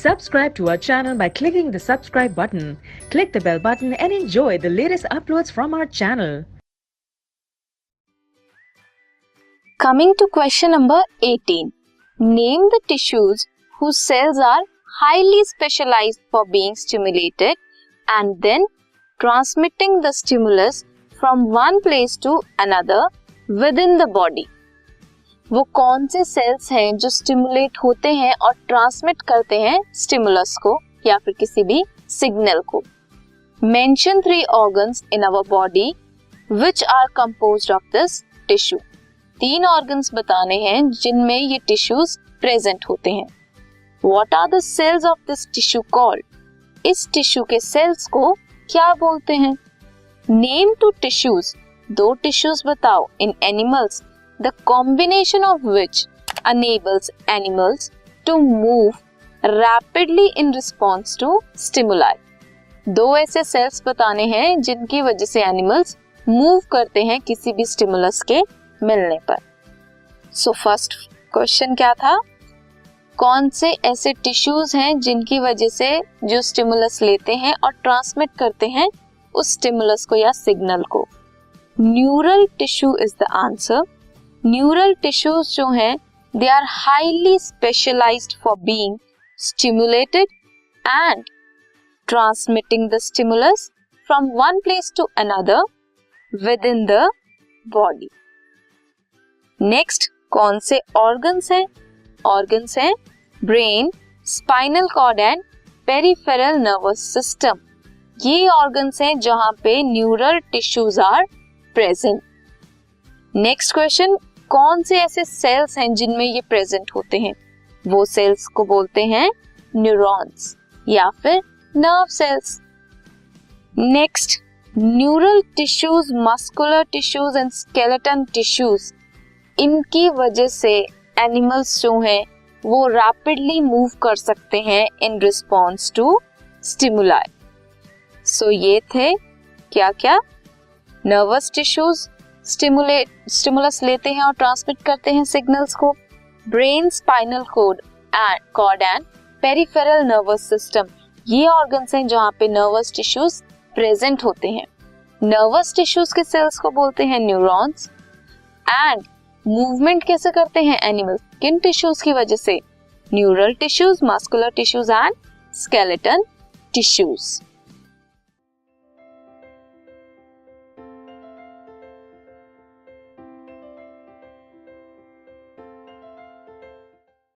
Subscribe to our channel by clicking the subscribe button. Click the bell button and enjoy the latest uploads from our channel. Coming to question number 18. Name the tissues whose cells are highly specialized for being stimulated and then transmitting the stimulus from one place to another within the body. वो कौन से sales हैं जो stimulate होते हैं और transmit करते हैं स्टिमुलस को या फिर किसी भी सिग्नल को. Mention 3 organs in our body which are composed of this tissue. 3 organs बताने हैं जिनमें ये टिश्यूज प्रेजेंट होते हैं. What are the cells of this tissue called. इस टिश्यू के सेल्स को क्या बोलते हैं. Name 2 tissues. 2 टिश्यूज बताओ इन animals the combination of which enables animals to move rapidly in response to stimuli. 2 ऐसे सेल्स बताने हैं जिनकी वजह से एनिमल्स मूव करते हैं किसी भी स्टिमुलस के मिलने पर. सो फर्स्ट क्वेश्चन क्या था, कौन से ऐसे टिश्यूज हैं जिनकी वजह से जो स्टिमुलस लेते हैं और ट्रांसमिट करते हैं उस स्टिमुलस को या सिग्नल को. Neural tissue is the answer. Neural tissues जो हैं they are highly specialised for being stimulated and transmitting the stimulus from one place to another within the body. Next कौन से ऑर्गन्स हैं. Organs हैं brain, spinal cord and peripheral nervous system. ये organs हैं जहां पे neural tissues are present. Next question, कौन से ऐसे सेल्स हैं जिनमें ये प्रेजेंट होते हैं. वो सेल्स को बोलते हैं न्यूरॉन्स या फिर nerve cells. Next, neural tissues, muscular tissues and skeleton tissues, इनकी वजह से एनिमल्स जो हैं वो रैपिडली मूव कर सकते हैं इन रिस्पॉन्स टू स्टिमुलाई. सो ये थे क्या क्या, नर्वस टिश्यूज स्टिमुलस लेते हैं और ट्रांसमिट करते हैं सिग्नल्स को. Brain, spinal cord and peripheral nervous system, ये ऑर्गन्स हैं जहां पे नर्वस टिश्यूज प्रेजेंट होते हैं. नर्वस टिश्यूज के सेल्स को बोलते हैं न्यूरॉन्स. एंड मूवमेंट कैसे करते हैं एनिमल्स, किन टिश्यूज की वजह से, neural tissues, muscular tissues and skeleton tissues.